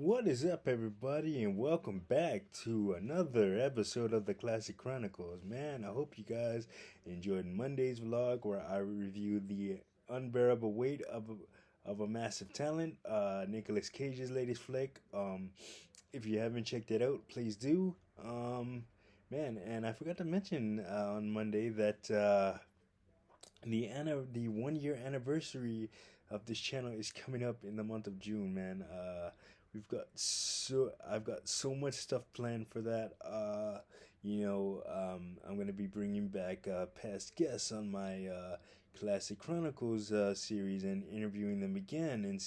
What is up, everybody, and welcome back to another episode of the Classic Chronicles. Man, I hope you guys enjoyed Monday's vlog where I reviewed the unbearable weight of a massive talent, Nicolas Cage's latest flick. If you haven't checked it out, please do. Man, and I forgot to mention on Monday that the 1 year anniversary of this channel is coming up in the month of June, man. I've got so much stuff planned for that. I'm gonna be bringing back past guests on my Classic Chronicles series and interviewing them again and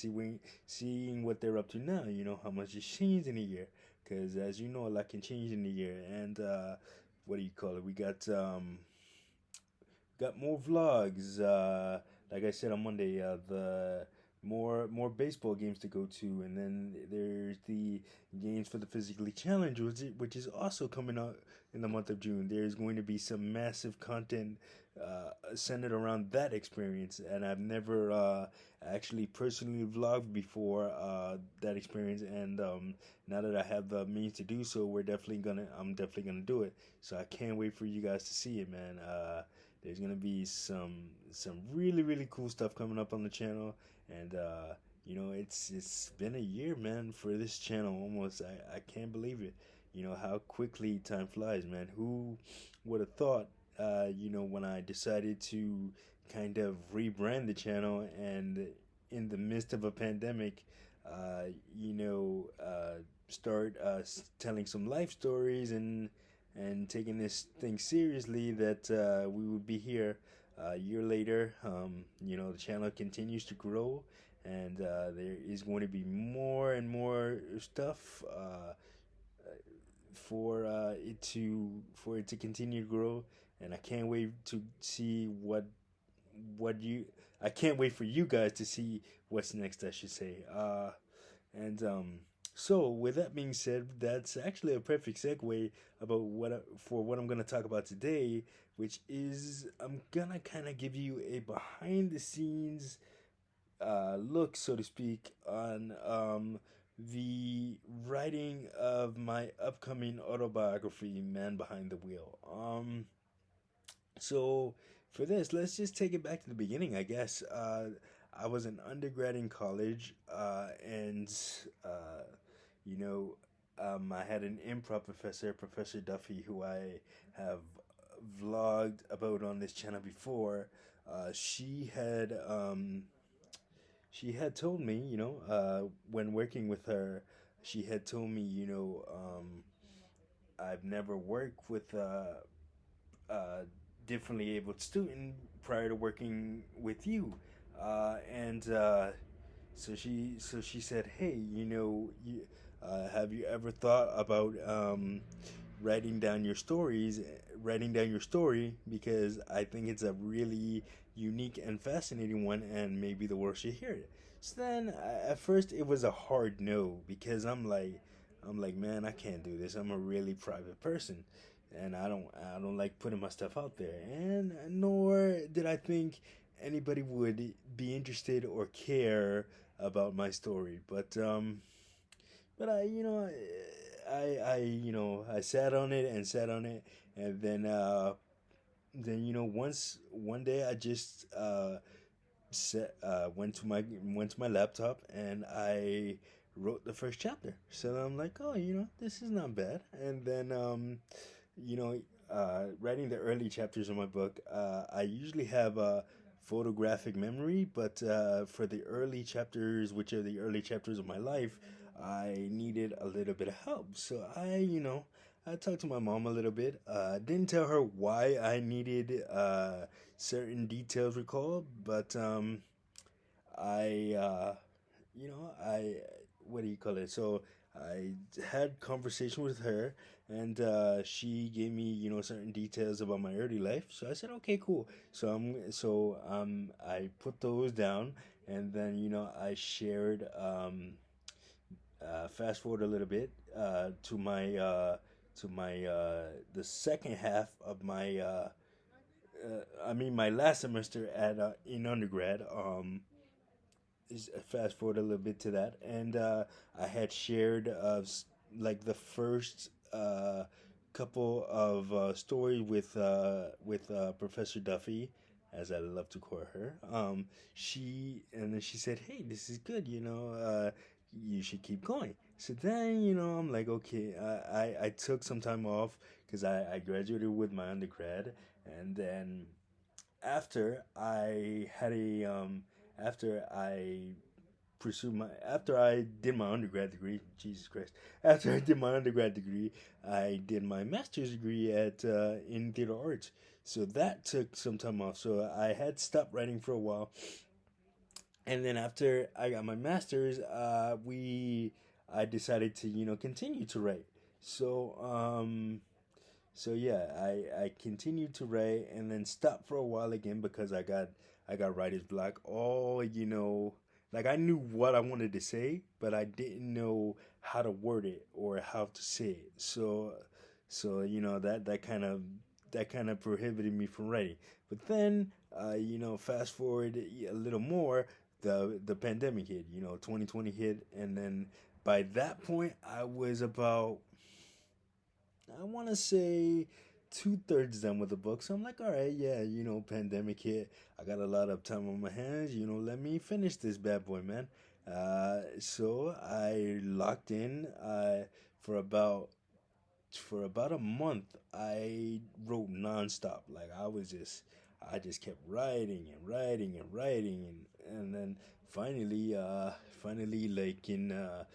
seeing what they're up to now. You know how much has changed in a year, because as you know, a lot can change in a year. And what do you call it? We got more vlogs. Like I said on Monday, the more baseball games to go to, and then there's the games for the physically challenged, which is also coming out in the month of June. There's going to be some massive content centered around that experience, and I've never actually personally vlogged before that experience, and now that I have the means to do so, I'm definitely gonna do it. So I can't wait for you guys to see it, man. There's gonna be some really cool stuff coming up on the channel, and it's been a year, man, for this channel almost. I can't believe it. You know how quickly time flies, man. Who would have thought? When I decided to kind of rebrand the channel, and in the midst of a pandemic, uh, you know, start telling some life stories and taking this thing seriously, that we would be here a year later. The channel continues to grow, and there is going to be more and more stuff for it to continue to grow. And I can't wait to see what you. I can't wait for you guys to see what's next, I should say. And So with that being said, that's actually a perfect segue about for what I'm gonna talk about today, which is I'm gonna kind of give you a behind the scenes look, so to speak, on the writing of my upcoming autobiography, Man Behind the Wheel. So for this, let's just take it back to the beginning, I guess. I was an undergrad in college, and uh, you know, I had an improv professor, Professor Duffy, who I have vlogged about on this channel before. She had told me, when working with her, she had told me, I've never worked with uh, differently abled student prior to working with you, and so she said, hey, have you ever thought about writing down your stories, writing down your story, because I think it's a really unique and fascinating one, and maybe the world should hear it. So then, at first, it was a hard no, because I'm like, man, I can't do this. I'm a really private person, and I don't like putting my stuff out there, and nor did I think anybody would be interested or care about my story. But I sat on it and sat on it, and then once one day I just went to my laptop, and I wrote the first chapter. So I'm like, oh, this is not bad. And then you know, writing the early chapters of my book, I usually have a photographic memory, but for the early chapters, which are the early chapters of my life, I needed a little bit of help. So I talked to my mom a little bit. Didn't tell her why I needed certain details recalled, but I, I, what do you call it? So I had conversation with her, and she gave me, certain details about my early life. So I said, okay, cool. I put those down, and then I shared. Fast forward a little bit to my the second half of my I mean my last semester at in undergrad. fast forward a little bit to that, and I had shared like the first couple of stories with Professor Duffy, as I love to call her. She and then she said, "Hey, this is good. You should keep going." So then, I'm like, okay. I took some time off because I graduated with my undergrad, and then after I had a after I after I did my undergrad degree, Jesus Christ, after I did my undergrad degree, I did my master's degree at in theater arts. So that took some time off. So I had stopped writing for a while, and then after I got my master's, we I decided to continue to write. So so yeah, I continued to write and then stopped for a while again because I got writer's block. Like I knew what I wanted to say, but I didn't know how to word it or how to say it. So that kind of prohibited me from writing. But then fast forward a little more, the pandemic hit. 2020 hit, and then by that point I was about, I want to say, two-thirds done with the book. So I'm like, all right, yeah, pandemic hit. I got a lot of time on my hands. Let me finish this bad boy, man. So I locked in. For about for about a month, I wrote nonstop. Like I just kept writing and writing and writing, and then finally, like in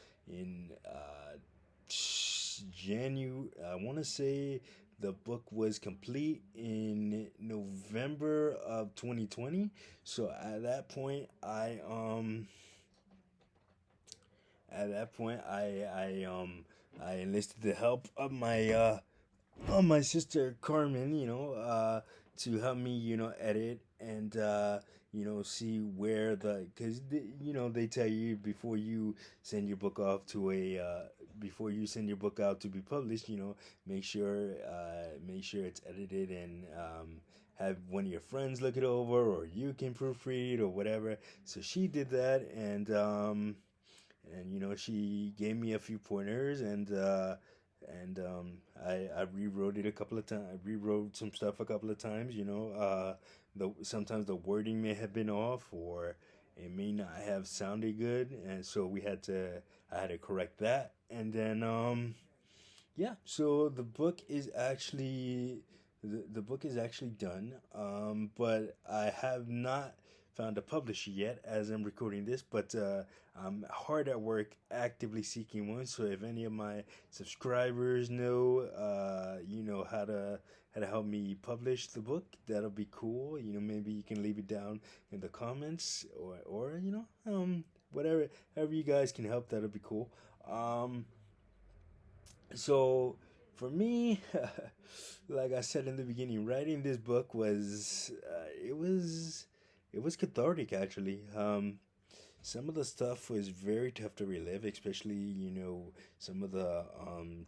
January, I want to say the book was complete in November of 2020. So at that point I enlisted the help of my sister Carmen, to help me, edit and see where because they tell you send your book off to a before you send your book out to be published, make sure it's edited and have one of your friends look it over, or you can proofread or whatever. So she did that, and she gave me a few pointers, and I rewrote it a couple of times. I rewrote some stuff a couple of times. Sometimes the wording may have been off, or it may not have sounded good, and so I had to correct that, and then yeah. So the book is actually done, but I have not found a publisher yet as I'm recording this, but I'm hard at work actively seeking one. So if any of my subscribers know, how to help me publish the book, that'll be cool. Maybe you can leave it down in the comments, or whatever, however you guys can help, that'll be cool. So for me, like I said in the beginning, writing this book was it was cathartic actually. Some of the stuff was very tough to relive, especially some of the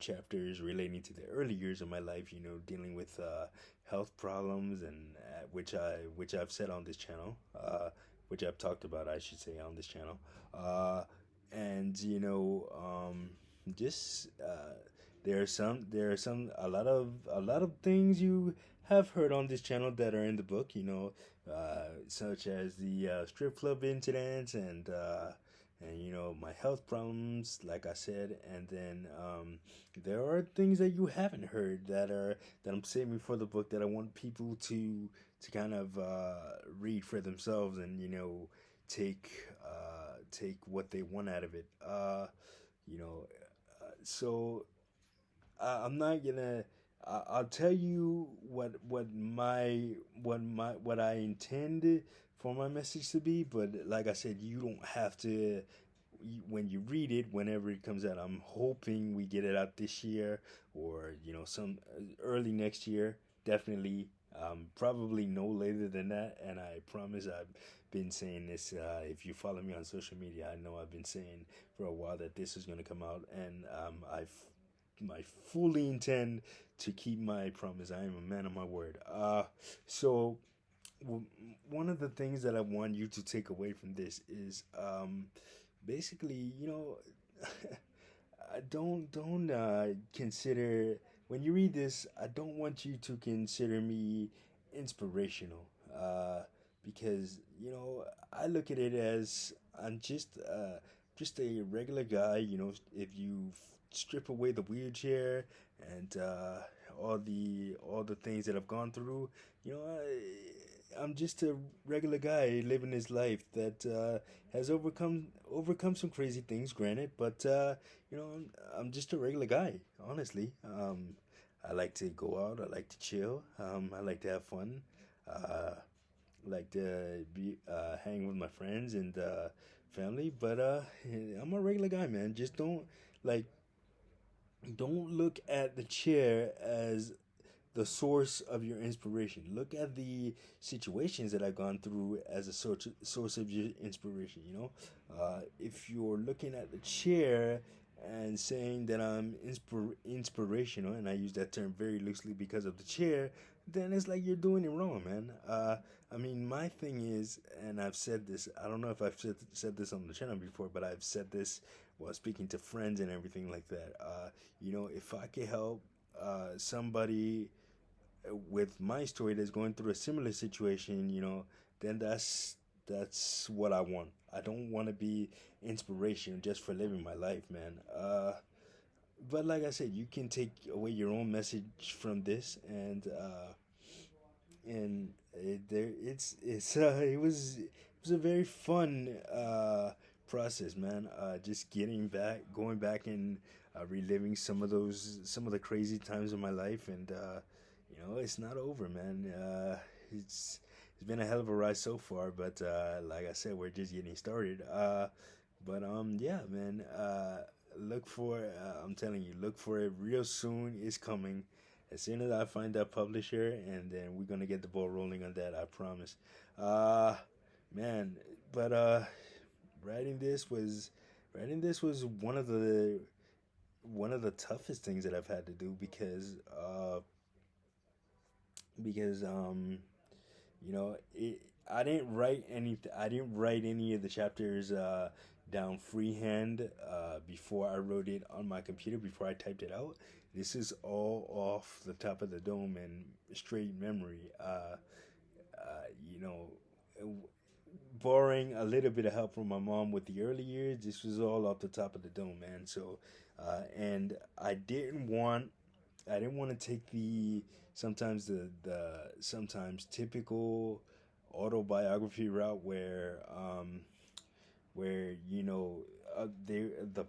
chapters relating to the early years of my life. Dealing with health problems, and which I've said on this channel, which I've talked about, I should say, on this channel, and just there are some a lot of things you have heard on this channel that are in the book, such as the strip club incidents, and my health problems, like I said, and then there are things that you haven't heard that I'm saving for the book, that I want people to kind of read for themselves, and take what they want out of it. You know, so I'm not gonna. I'll tell you what I intend for my message to be, but like I said, you don't have to. When you read it, whenever it comes out, I'm hoping we get it out this year, or some early next year. Definitely, probably no later than that. And I promise, I've been saying this. If you follow me on social media, I know I've been saying for a while that this is going to come out, and I fully intend to keep my promise. I am a man of my word. So well, one of the things that I want you to take away from this is basically, I don't consider when you read this. I don't want you to consider me inspirational, uh, because I look at it as I'm just a regular guy. If you strip away the wheelchair and all the things that I've gone through, I'm just a regular guy living his life that has overcome some crazy things. Granted, but I'm just a regular guy. Honestly, I like to go out. I like to chill. I like to have fun. I like to be hang with my friends and family. But I'm a regular guy, man. Just like don't look at the chair as the source of your inspiration. Look at the situations that I've gone through as a source of your inspiration. If you're looking at the chair and saying that I'm inspirational, and I use that term very loosely because of the chair, then it's like you're doing it wrong, man. I mean, my thing is, and I've said this. I don't know if I've said this on the channel before, but I've said this while speaking to friends and everything like that. If I could help somebody with my story that's going through a similar situation, then that's what I want. I don't want to be inspiration just for living my life, man. But like I said, you can take away your own message from this, and it was a very fun process, man. Just going back and reliving some of the crazy times of my life, and it's not over, man. It's been a hell of a ride so far, but like I said, we're just getting started. But yeah, man. Look for I'm telling you, look for it real soon. It's coming. As soon as I find that publisher, and then we're gonna get the ball rolling on that. I promise. Uh, man, but writing this was writing this was one of the toughest things that I've had to do because it I didn't write any of the chapters down freehand before I wrote it on my computer before I typed it out. This is all off the top of the dome and straight memory. You know, Borrowing a little bit of help from my mom with the early years. This was all off the top of the dome, man. So, and I didn't want to take the sometimes typical autobiography route where the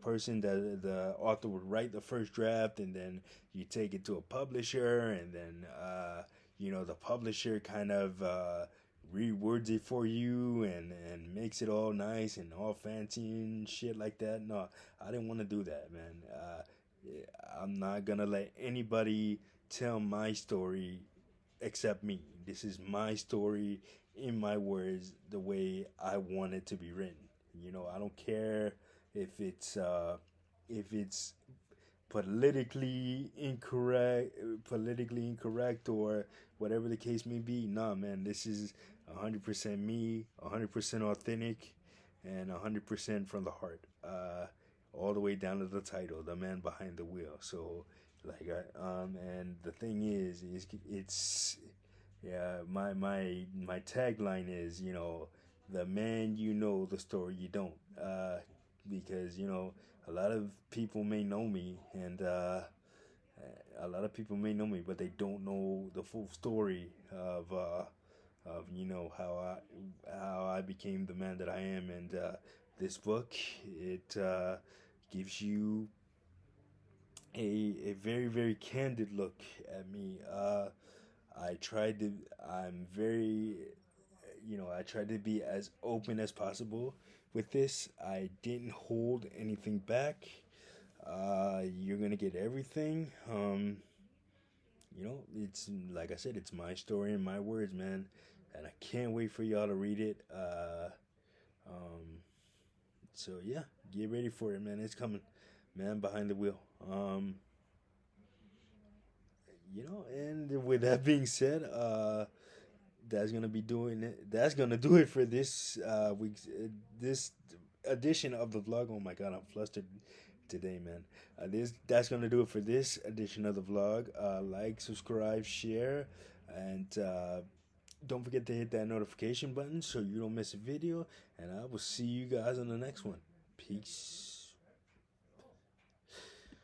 person that the author would write the first draft, and then you take it to a publisher, and then the publisher kind of rewords it for you and makes it all nice and all fancy and shit like that. No, I didn't want to do that, man. I'm not gonna let anybody tell my story except me. This is my story in my words, the way I want it to be written. I don't care if if it's politically incorrect, or whatever the case may be. Nah, man, this is 100% me, 100% authentic, and 100% from the heart. All the way down to the title, the man behind the wheel. So, and the thing is it's yeah, my tagline is, the man you know, the story you don't. Because a lot of people may know me, and a lot of people may know me, but they don't know the full story of how I became the man that I am. And this book, it gives you a very very candid look at me. I tried to. I'm very, I tried to be as open as possible with this. I didn't hold anything back. You're gonna get everything. It's like I said, it's my story and my words, man, and I can't wait for y'all to read it. Um, so yeah, get ready for it, man. It's coming, man. Behind the wheel. And with that being said, that's gonna be doing it. That's gonna do it for this week's this edition of the vlog. Oh my god, I'm flustered today, man. This That's gonna do it for this edition of the vlog. Like, subscribe, share, and don't forget to hit that notification button so you don't miss a video. And I will see you guys on the next one. Peace.